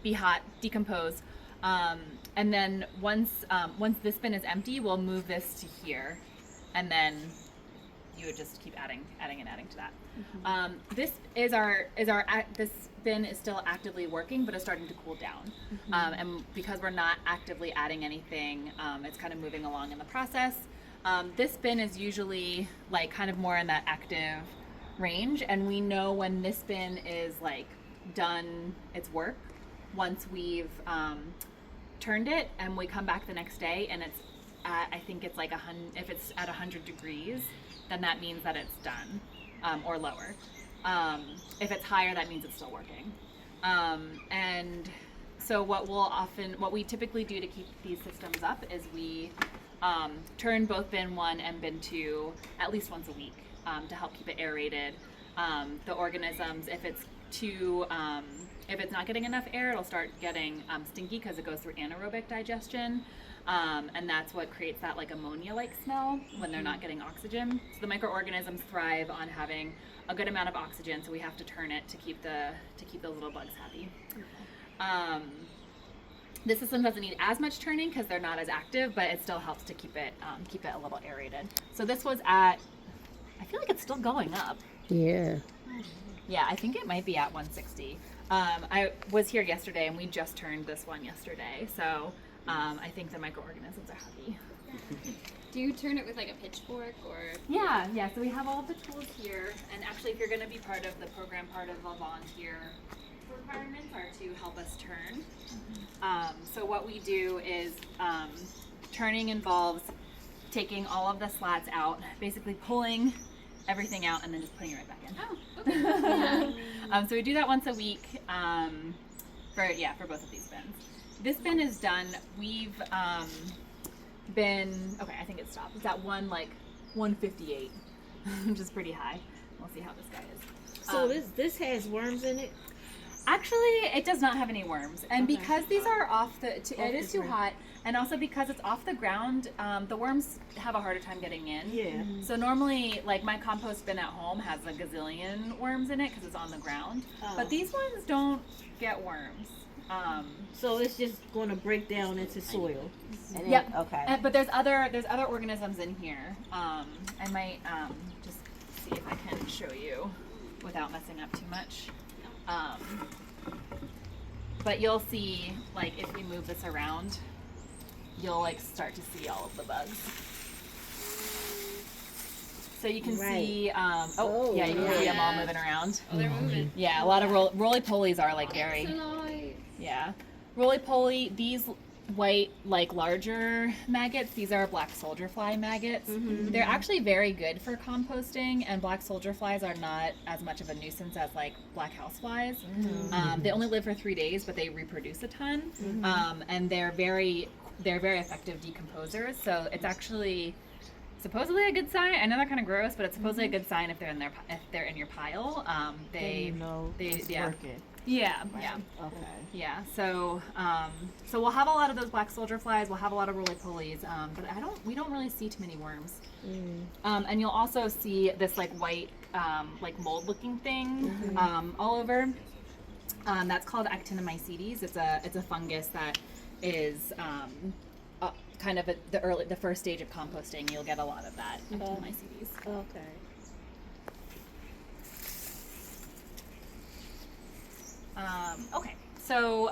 be hot, decompose, and then once this bin is empty, we'll move this to here, and then you would just keep adding to that. This bin is still actively working, but it's starting to cool down. And because we're not actively adding anything, it's kind of moving along in the process. This bin is usually like kind of more in that active range, and we know when this bin is like done its work once we've turned it, and we come back the next day and it's at, I think it's like if it's at 100 degrees, then that means that it's done, or lower. If it's higher, that means it's still working. And so what we typically do to keep these systems up is we turn both bin 1 and bin 2 at least once a week to help keep it aerated. The organisms, if it's not getting enough air, it'll start getting stinky because it goes through anaerobic digestion. And that's what creates that like ammonia-like smell when they're not getting oxygen. So the microorganisms thrive on having a good amount of oxygen, so we have to turn it to keep those little bugs happy. This system doesn't need as much turning because they're not as active, but it still helps to keep it a little aerated. So this was at, I feel like it's still going up. Yeah. Yeah, I think it might be at 160. I was here yesterday and we just turned this one yesterday, so I think the microorganisms are happy. Do you turn it with like a pitchfork or? Yeah, so we have all the tools here, and actually if you're going to be part of the program, part of the volunteer requirements are to help us turn. So what we do is turning involves taking all of the slats out, basically pulling everything out and then just putting it right back in. Oh, okay. So we do that once a week for both of these bins. This bin is done. We've been, okay, I think it stopped. It's at 158, which is pretty high. We'll see how this guy is. So this has worms in it? Actually, it does not have any worms, and Okay. because these are it is too hot, and also because it's off the ground, the worms have a harder time getting in. Yeah. So normally, like my compost bin at home has a gazillion worms in it because it's on the ground, but these ones don't get worms. So it's just going to break down into soil. And Yep. Okay. But there's other organisms in here. I might just see if I can show you without messing up too much. But you'll see, like, if we move this around, you'll like start to see all of the bugs. So you can see, you can see them all moving around. Oh, they're moving. Yeah, a lot of roly-polies are like very, Excellent. yeah. Roly-poly, these white, like larger maggots, these are black soldier fly maggots. They're actually very good for composting, and black soldier flies are not as much of a nuisance as like black house flies. They only live for 3 days, but they reproduce a ton, and they're very effective decomposers. So it's actually supposedly a good sign. I know they're kind of gross, but it's supposedly a good sign if they're in your pile. Then you know it's working. Yeah, yeah. Okay. Yeah, so so we'll have a lot of those black soldier flies. We'll have a lot of roly-polies, but we don't really see too many worms. And you'll also see this like white, like mold-looking thing all over. That's called actinomycetes. It's a fungus that is kind of the first stage of composting. You'll get a lot of that actinomycetes. Okay. Okay, so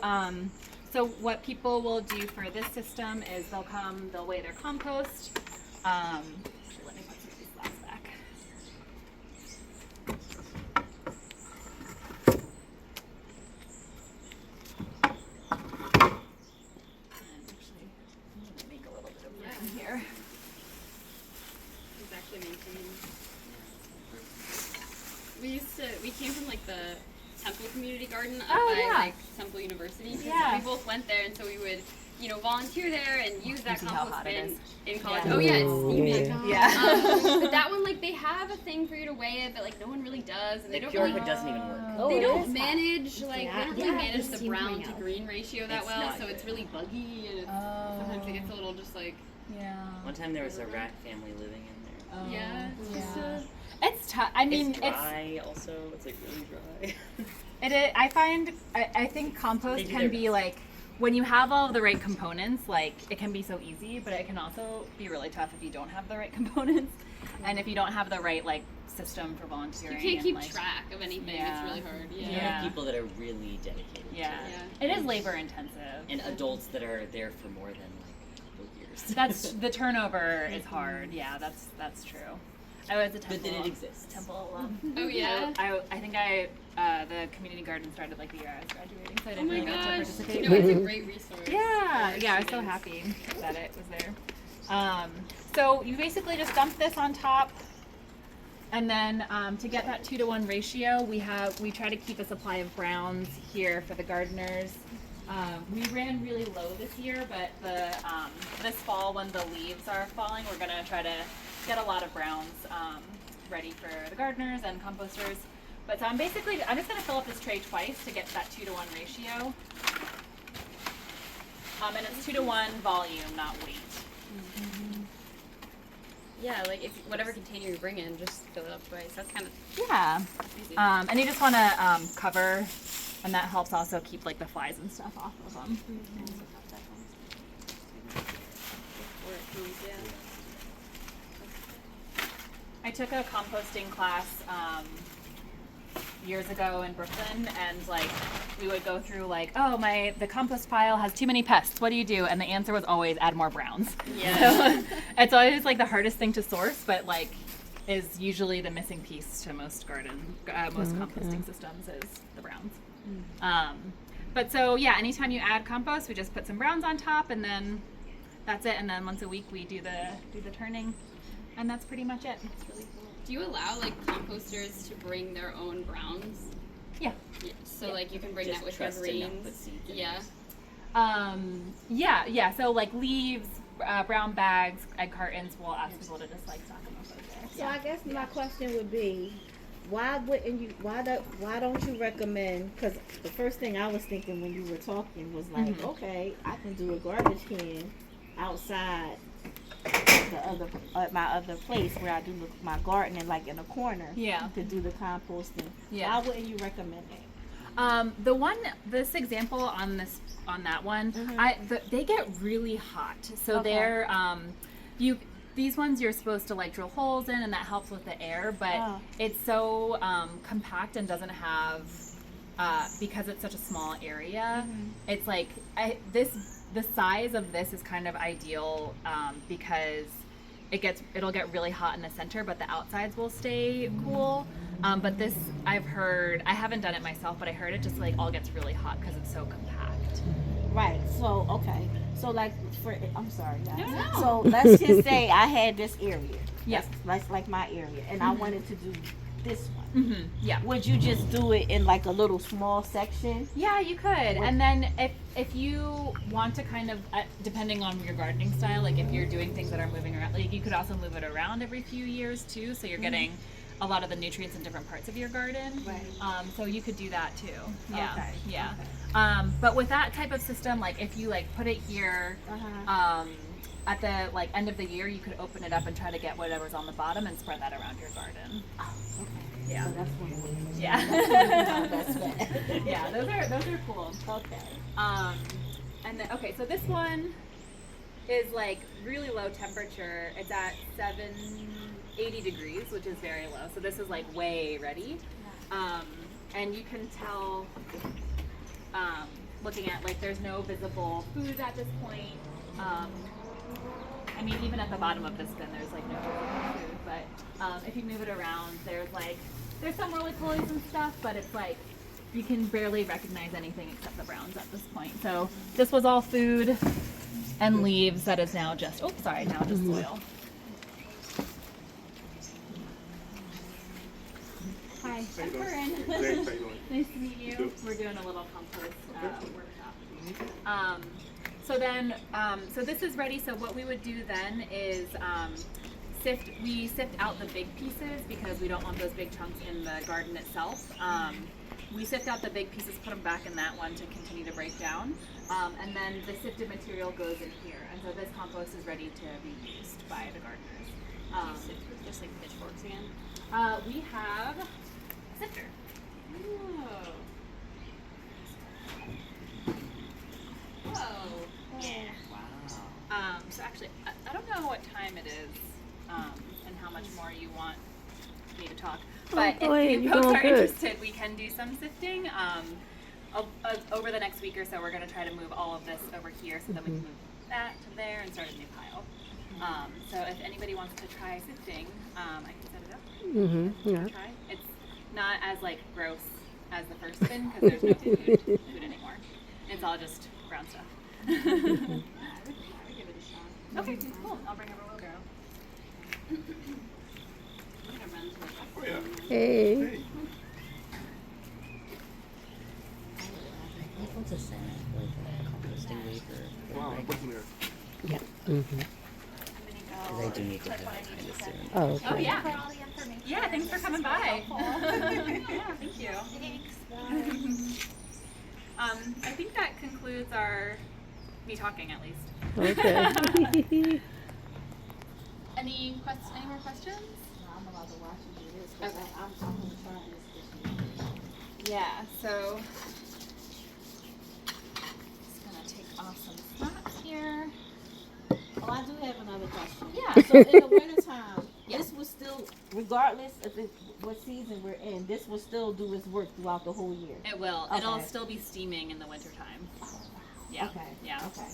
so what people will do for this system is they'll weigh their compost. Actually, let me put some of these slabs back. And actually, I'm gonna make a little bit of room here. It's actually maintained. We came from like the Temple Community Garden up by like Temple University. Yeah. We both went there, and so we would, volunteer there and use that see how compost hot it bin is. in college. Yeah. Oh yeah, it's Ooh, steamy. yeah. But that one, like, they have a thing for you to weigh it, but like no one really does, and they The don't pure really. hood doesn't even work. Oh, They it don't is manage they don't really manage it's the steam brown coming to out. green ratio that It's well, not so it's good. really buggy, and it's, sometimes it gets a little just like Yeah. One time there was a rat family living in there. yeah, it's just It's tough. I mean, It's dry also. It's like really dry. I think compost They do can their be best. like, when you have all of the right components, like it can be so easy, but it can also be really tough if you don't have the right components, and if you don't have the right like system for you volunteering. can't and, keep like, track of anything. Yeah. It's really hard. You Yeah. Yeah. have people that are really dedicated Yeah. to it. It is labor intensive. And adults that are there for more than like a couple years. That's the turnover is hard. Yeah, that's true. I was a But Temple then it exists. Temple alum. Oh yeah. I think the community garden started like the year I was graduating, so I Oh didn't my really get to gosh. participate. No, it's a great resource. Yeah, for yeah, I was so students. happy that it was there. So you basically just dump this on top, and then to get that 2-to-1 ratio, we try to keep a supply of browns here for the gardeners. We ran really low this year, but this fall when the leaves are falling, we're gonna try to get a lot of browns ready for the gardeners and composters. But so I'm just gonna fill up this tray twice to get that 2-to-1 ratio. And it's 2-to-1 volume, not weight. Yeah, like if whatever container you bring in, just fill it up twice. That's kind of Yeah. easy. And you just want to cover, and that helps also keep like the flies and stuff off of them. I took a composting class years ago in Brooklyn, and like we would go through like, oh, the compost pile has too many pests. What do you do? And the answer was always add more browns. Yeah. So it's always like the hardest thing to source, but like is usually the missing piece to most composting systems is the browns. But so yeah, anytime you add compost, we just put some browns on top, and then that's it. And then once a week we do the turning, and that's pretty much it. It's really cool. Do you allow like composters to bring their own browns? Yeah. Yeah. So like you can bring Just that with trust your enough greens. with seeds in Yeah. it. Yeah. So like leaves, brown bags, egg cartons, we'll ask people to just like stock them up over there. So I guess my question would be, why don't you recommend? Because the first thing I was thinking when you were talking was like, okay, I can do a garbage can outside my other place where I do my gardening, like in a corner. Yeah. To do the composting. Yeah. Why wouldn't you recommend it? This example on that one, they get really hot. So Okay. they're these ones you're supposed to like drill holes in, and that helps with the air. But it's so compact and doesn't have because it's such a small area. It's like the size of this is kind of ideal because it'll get really hot in the center, but the outsides will stay cool. But this, I've heard, I haven't done it myself, but I heard it just like all gets really hot because it's so compact. Right. So okay. So like I'm sorry, guys. No. So let's just say I had this area. Yes. That's like my area, and I wanted to do this one. Yeah. Would you just do it in like a little small section? Yeah, you could. And then if you want to kind of, depending on your gardening style, like if you're doing things that are moving around, like you could also move it around every few years too. So you're getting a lot of the nutrients in different parts of your garden. Right. So you could do that too. Yeah. Okay. Yeah. Okay. But with that type of system, like if you like put it here, Uh-huh. at the like end of the year, you could open it up and try to get whatever's on the bottom and spread that around your garden. Okay. Yeah. So that's one way. Yeah. That's bad. Yeah, those are cool. Okay. And then okay, so this one is like really low temperature. It's at 80 degrees, which is very low. So this is like way ready. And you can tell looking at like there's no visible food at this point. I mean, even at the bottom of this bin, there's like no visible food. But if you move it around, there's some roly-polies and stuff, but it's like you can barely recognize anything except the browns at this point. So this was all food and leaves that is now just just soil. Hi, I'm Korin. Thanks, how you doing? Nice to meet you. We're doing a little compost workshop. So this is ready. So what we would do then is we sift out the big pieces because we don't want those big chunks in the garden itself. We sift out the big pieces, put them back in that one to continue to break down, and then the sifted material goes in here. And so this compost is ready to be used by the gardeners. Just like pitchforks again. We have a sifter. Oh. Whoa. Yeah. Wow. So actually, I don't know what time it is and how much more you want me to talk. But go ahead, if you you're folks doing are good. interested, we can do some sifting. Over the next week or so, we're going to try to move all of this over here so that we can move that to there and start a new pile. So if anybody wants to try sifting, I can set it up. Mm-hmm. Yeah. Try. It's not as like gross as the first bin because there's no food anymore. It's all just brown stuff. I would give it a shot. Okay, cool. I'll bring over wheelbarrow. I'm gonna run to the Oh, yeah. Hey. Hey. What's a sand? Like a composting leaf or Wow, like, what's in there? Yeah. Mm-hmm. because I do need to do that kind of soon. Oh, okay. Oh yeah. For all the information. Yeah, thanks for coming by. Yeah, thank you. Thanks. I think that concludes me talking at least. Okay. Any more questions? I'm allowed to watch you do this, but Okay. I'm gonna try this year. Yeah, so just gonna take off some spots here. Oh, I do have another question. Yeah. So in the wintertime, Yeah. this will still, regardless of what season we're in, this will still do its work throughout the whole year. It will. Okay. It'll still be steaming in the wintertime. Yeah. Okay. Yeah. Okay.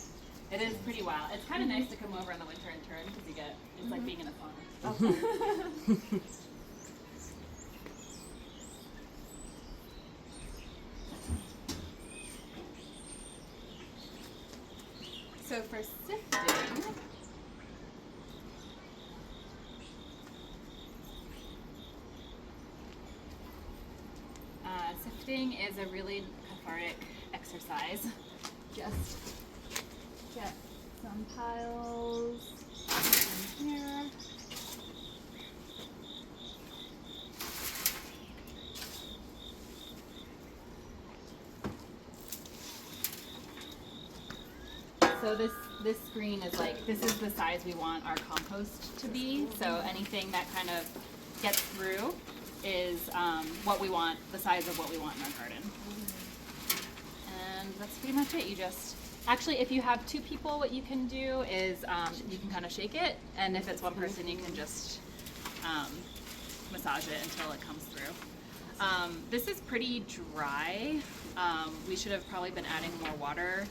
It is pretty wild. It's kind of nice to come over in the winter and turn because it's like being in a sauna. Okay. So for sifting, sifting is a really cathartic exercise. Just get some piles in here. So this screen is like, this is the size we want our compost to be. So anything that kind of gets through is what we want, the size of what we want in our garden. And that's pretty much it. You just, actually if you have two people, what you can do is you can kind of shake it, and if it's one person you can just massage it until it comes through. This is pretty dry. We should have probably been adding more water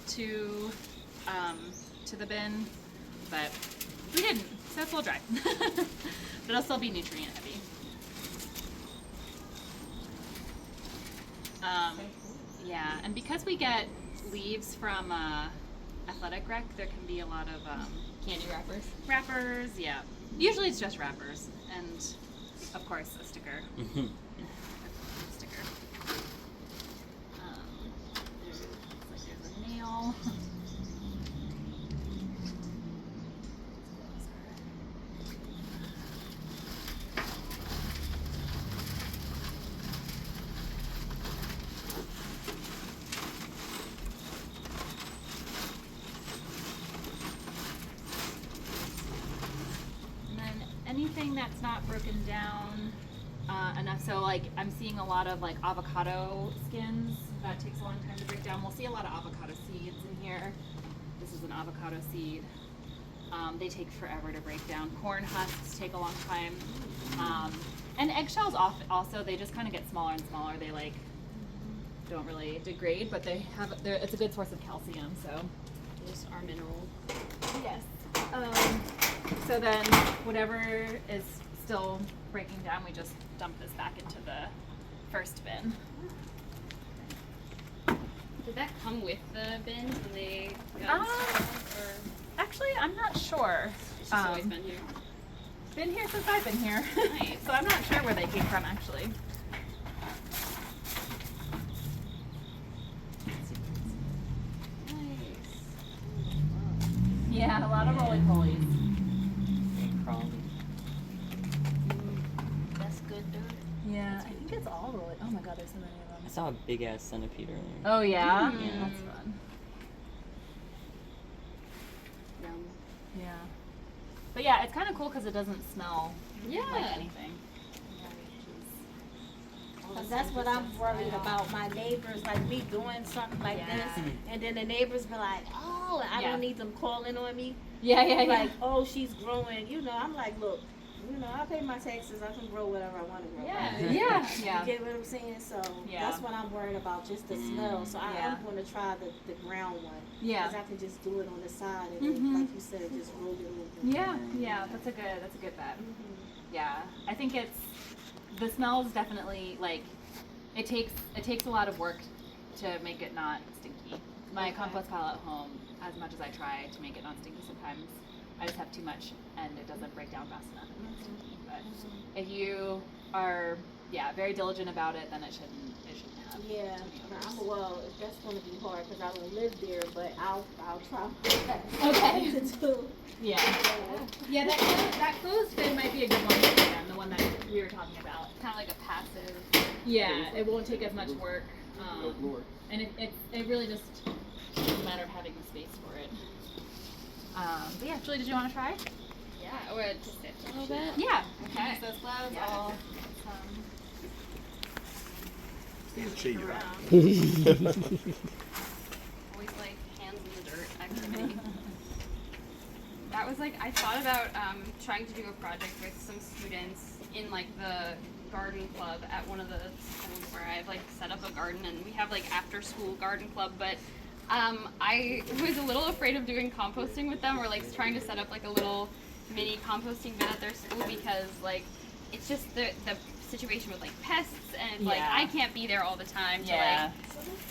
to the bin, but we didn't, so it's a little dry. But it'll still be nutrient heavy. Yeah, and because we get leaves from athletic rec, there can be a lot of Candy wrappers. wrappers, yeah. Usually it's just wrappers, and of course a sticker. Sticker. Looks like there's a nail. anything that's not broken down enough. So like I'm seeing a lot of like avocado skins. That takes a long time to break down. We'll see a lot of avocado seeds in here. This is an avocado seed. They take forever to break down. Corn husks take a long time. And eggshells also, they just kind of get smaller and smaller. They like don't really degrade, but it's a good source of calcium. So Those are mineral. yes. So then whatever is still breaking down, we just dump this back into the first bin. Did that come with the bin when they got installed, or Actually, I'm not sure. it's just always been here? Been here since I've been here. Nice. So I'm not sure where they came from actually. Nice. Yeah, a lot of roly-polies. And crawling. That's good dirt. Yeah, I think it's all roly. Oh my god, there's so many of I them. saw a big ass centipede earlier. Oh yeah? Mm. That's fun. Yum. Yeah. But yeah, it's kind of cool because it doesn't smell Yeah. like anything. Cause that's what I'm worried about, my neighbors, like me doing something like Yeah. this, and then the neighbors be like, oh, I Yeah. don't need them calling on me. Yeah, Like, oh, she's growing, I'm like, look, I pay my taxes, I can grow whatever I wanna grow. Yeah. Yeah. Yeah. You get what I'm saying? So Yeah. that's what I'm worried about, just the smell. So Yeah. I'm gonna try the ground one. Yeah. Cause I can just do it on the side and Mhm. then, like you said, just roll it over. Yeah, yeah, that's a good bet. Mhm. Yeah, I think the smell is definitely like it takes a lot of work to make it not stinky. My Okay. compost pile at home, as much as I try to make it not stinky, sometimes I just have too much and it doesn't break down fast enough and it's stinky. But if you are very diligent about it, then it shouldn't have. Yeah, well, that's gonna be hard because I don't live there, but I'll try my best Okay. to do. Yeah. Yeah, that closed bin might be a good one for them, the one that we were talking about. Kind of like a passive. Yeah, it won't take as much work, and it really just is a matter of having the space for it. But yeah, Julie, did you want to try? Yeah. Or to sift a little bit. Yeah. Okay. Use those gloves. Yeah. I'll, Always like hands in the dirt activity. That was like I thought about trying to do a project with some students in like the garden club at one of the schools where I've like set up a garden and we have like after school garden club, but I was a little afraid of doing composting with them or like trying to set up like a little mini composting bin at their school because like it's just the situation with like pests and it's like Yeah. I can't be there all the time to Yeah.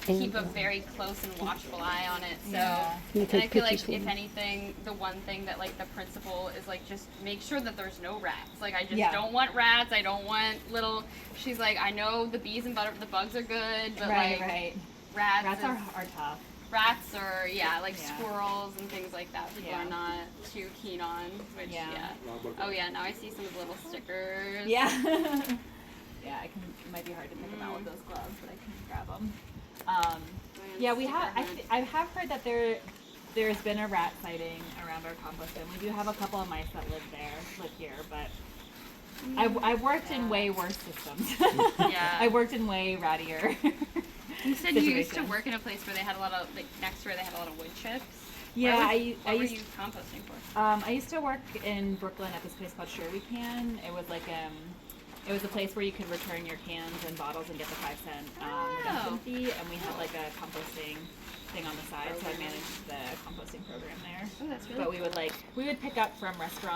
like keep a very close and watchful eye on it. So Yeah. You and I take feel like pictures for if me. anything, the one thing that like the principal is like just make sure that there's no rats. Like I just Yeah. don't want rats. I don't want little. She's like I know the bees and the bugs are good, but right, like right. rats Rats are tough. rats or like Yeah. squirrels and things like that. People Yeah. are not too keen on. Which Yeah. Oh yeah, now I see some of the little stickers. Yeah. Yeah, it might be hard to pick them out with those gloves, but I can grab them. Yeah, we have. I have heard that there's been a rat sighting around our compost bin. We do have a couple of mice that live here, but I've worked in way worse systems. Yeah. I worked in way rattier. You said you used to situations. work in a place where they had a lot of like next to where they had a lot of wood chips. Yeah, What were you composting for? I used to work in Brooklyn at this place called Sure We Can. It was like it was a place where you could return your cans and bottles and get the 5-cent redemption fee, and we had like a composting thing on the side, so I managed the composting program there. Oh, that's really But we would pick up from restaurants.